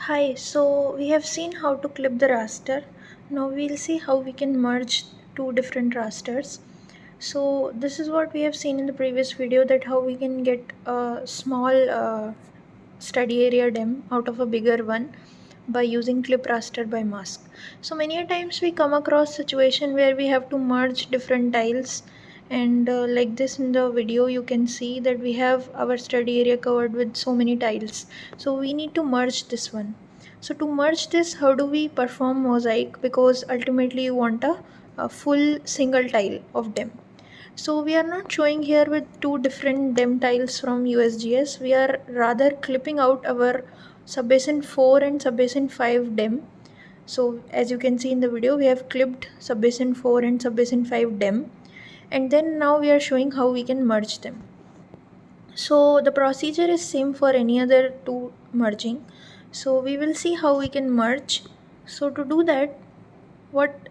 Hi, so we have seen how to clip the raster. Now we'll see how we can merge two different rasters. So this is what we have seen in the previous video, that how we can get a small study area DEM out of a bigger one by using clip raster by mask. So many a times we come across situation where we have to merge different tiles, and like this in the video you can see that we have our study area covered with so many tiles, so we need to merge this one. So to merge this, how do we perform mosaic, because ultimately you want a full single tile of DEM. So we are not showing here with two different DEM tiles from USGS. We are rather clipping out our subbasin 4 and subbasin 5 DEM. So as you can see in the video, we have clipped subbasin 4 and subbasin 5 DEM, and then now we are showing how we can merge them. So the procedure is same for any other two merging. So we will see how we can merge. So to do that, what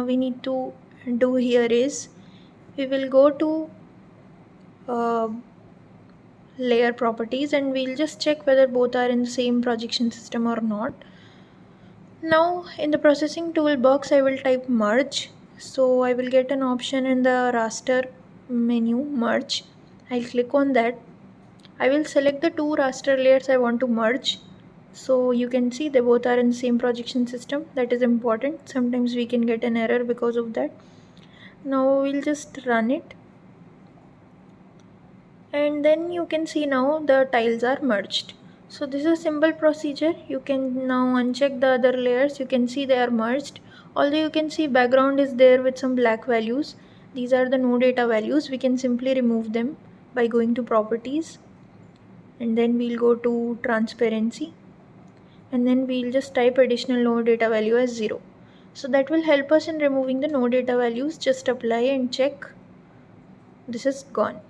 we need to do here is we will go to uh, layer properties, and we'll just check whether both are in the same projection system or not. Now in the processing toolbox I will type merge. So I will get an option in the raster menu, merge. I'll click on that. I will select the two raster layers I want to merge. So you can see they both are in the same projection system. That is important. Sometimes we can get an error because of that. Now we'll just run it, and then you can see now the tiles are merged. So this is a simple procedure. You can now uncheck the other layers. You can see they are merged. Although you can see background is there with some black values. These are the no data values. We can simply remove them by going to properties, and then we'll go to transparency, and then we'll just type additional no data value as 0. So that will help us in removing the no data values. Just apply and check. This is gone.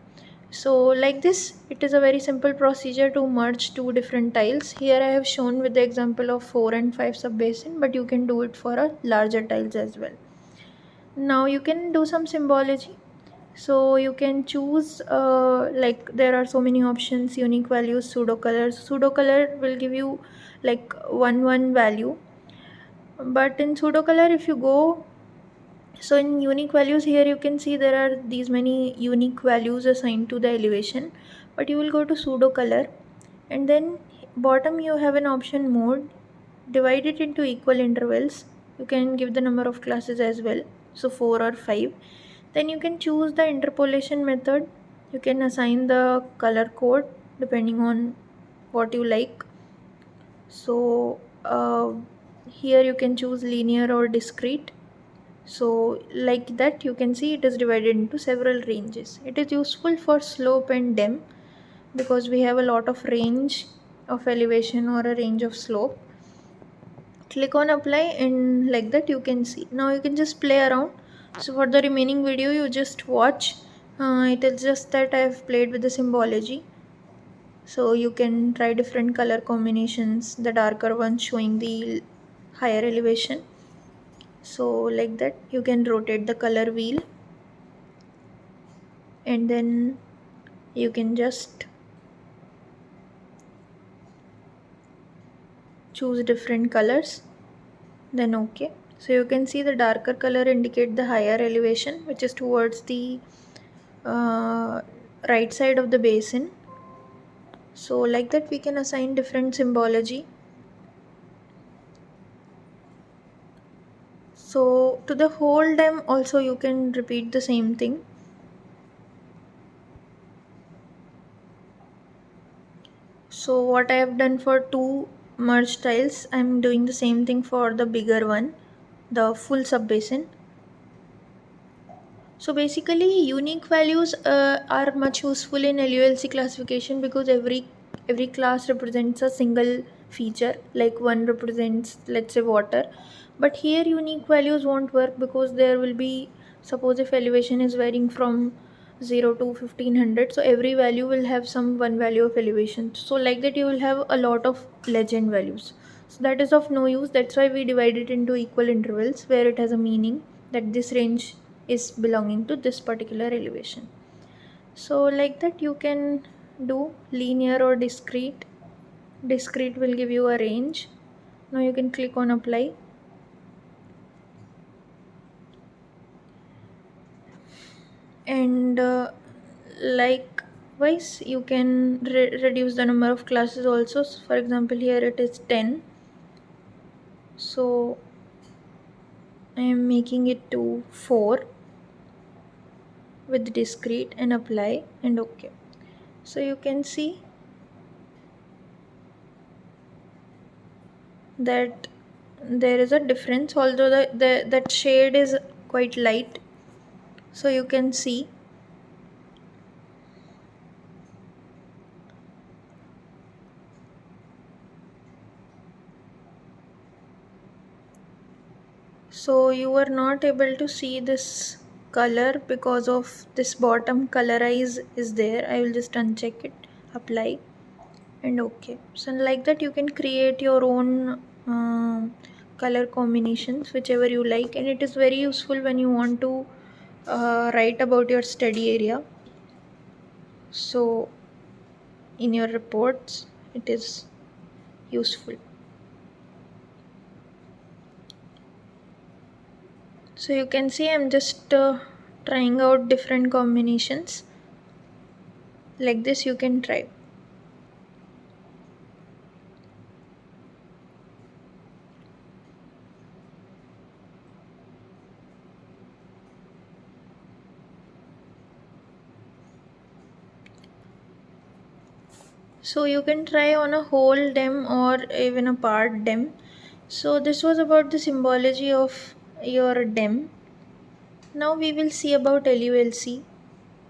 So like this, it is a very simple procedure to merge two different tiles. Here I have shown with the example of 4 and 5 subbasin, but you can do it for a larger tiles as well. Now you can do some symbology. So you can choose like there are so many options: unique values, pseudo colors. Pseudo color will give you like one value, but in pseudo color if you go, so in unique values, here you can see there are these many unique values assigned to the elevation, but you will go to pseudo color, and then bottom you have an option mode. Divide it into equal intervals. You can give the number of classes as well, so 4 or 5. Then you can choose the interpolation method. You can assign the color code depending on what you like. So here you can choose linear or discrete. So like that, you can see it is divided into several ranges. It is useful for slope and DEM because we have a lot of range of elevation or a range of slope. Click on apply, and like that you can see. Now you can just play around. So for the remaining video you just watch. It is just that I have played with the symbology. So you can try different color combinations, the darker ones showing the higher elevation. So like that you can rotate the color wheel, and then you can just choose different colors, then OK. So you can see the darker color indicate the higher elevation, which is towards the right side of the basin. So like that we can assign different symbology. So to the whole DEM also you can repeat the same thing. So what I have done for two merged tiles, I am doing the same thing for the bigger one, the full subbasin. So basically unique values are much useful in LULC classification because every class represents a single feature, like one represents, let's say, water. But here unique values won't work because there will be, suppose if elevation is varying from 0 to 1500, so every value will have some one value of elevation. So like that you will have a lot of legend values. So that is of no use. That's why we divide it into equal intervals where it has a meaning that this range is belonging to this particular elevation. So like that you can do linear or discrete. Discrete will give you a range. Now you can click on apply. And likewise you can reduce the number of classes also. So for example, here it is 10, so I am making it to 4 with discrete and apply and OK. So you can see that there is a difference, although that shade is quite light. So you can see so you are not able to see this color because of this bottom colorize is there. I will just uncheck it, apply and OK. So like that you can create your own color combinations whichever you like, and it is very useful when you want to write about your study area. So in your reports it is useful. So you can see I'm just trying out different combinations. Like this you can try. So you can try on a whole dem or even a part dem. So this was about the symbology of your dem. Now we will see about LULC.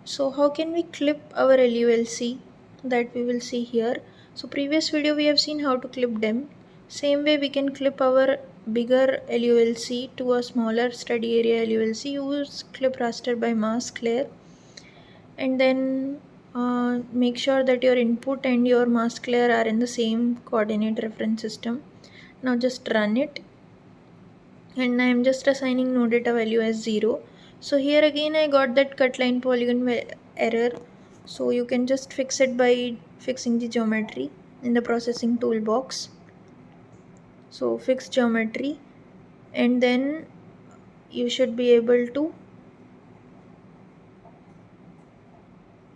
So how can we clip our LULC? That we will see here. So previous video we have seen how to clip dem. Same way we can clip our bigger LULC to a smaller study area LULC. Use clip raster by mask layer, and then make sure that your input and your mask layer are in the same coordinate reference system. Now just run it, and I am just assigning no data value as 0. So here again I got that cut line polygon error. So you can just fix it by fixing the geometry in the processing toolbox. So fix geometry, and then you should be able to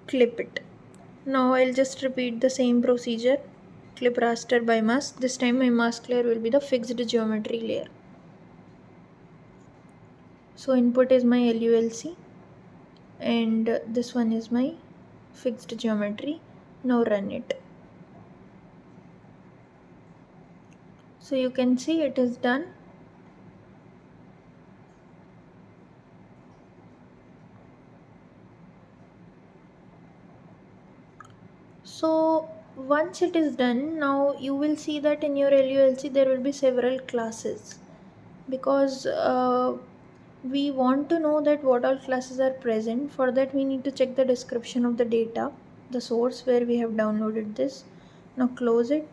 clip it. Now I'll just repeat the same procedure. Clip raster by mask. This time my mask layer will be the fixed geometry layer. So input is my LULC and this one is my fixed geometry. Now run it. So you can see it is done. So once it is done, now you will see that in your LULC there will be several classes, because we want to know that what all classes are present. For that we need to check the description of the data, the source where we have downloaded this. Now close it.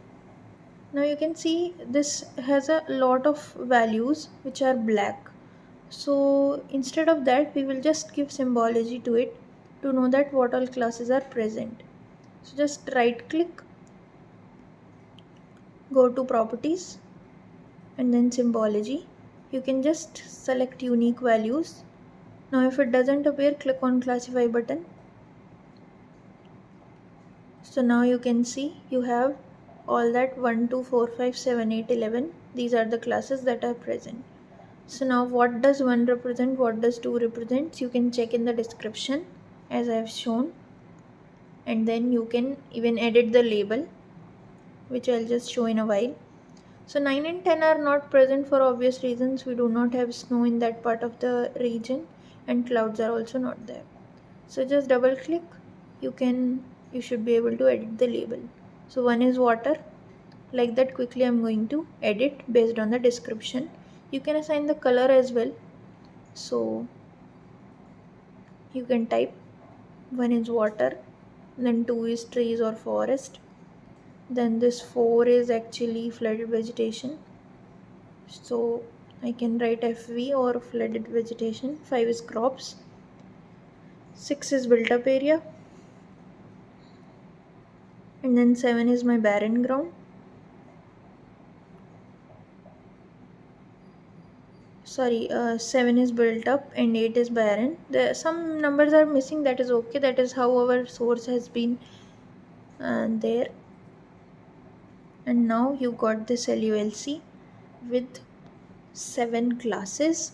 Now you can see this has a lot of values which are black. So instead of that we will just give symbology to it to know that what all classes are present. So just right click, go to properties and then symbology. You can just select unique values. Now if it doesn't appear, click on classify button. So now you can see you have all that 1, 2, 4, 5, 7, 8, 11. These are the classes that are present. So now what does 1 represent, what does 2 represent? You can check in the description as I have shown. And then you can even edit the label, which I'll just show in a while. So 9 and 10 are not present for obvious reasons. We do not have snow in that part of the region and clouds are also not there. So just double click, you should be able to edit the label. So 1 is water. Like that quickly I'm going to edit based on the description. You can assign the color as well. So you can type 1 is water, then 2 is trees or forest, then this 4 is actually flooded vegetation. So I can write FV or flooded vegetation. 5 is crops. 6 is built up area. And then 7 is my barren ground. sorry, 7 is built up and 8 is barren. Some numbers are missing, that is okay, that is how our source has been there. And now you got this LULC with 7 classes.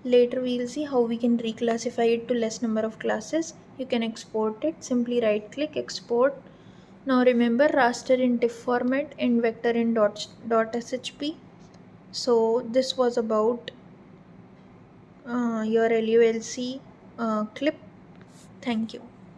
Later we will see how we can reclassify it to less number of classes. You can export it, simply right click, export. Now remember, raster in TIFF format and vector in .shp. So this was about your LULC clip. Thank you.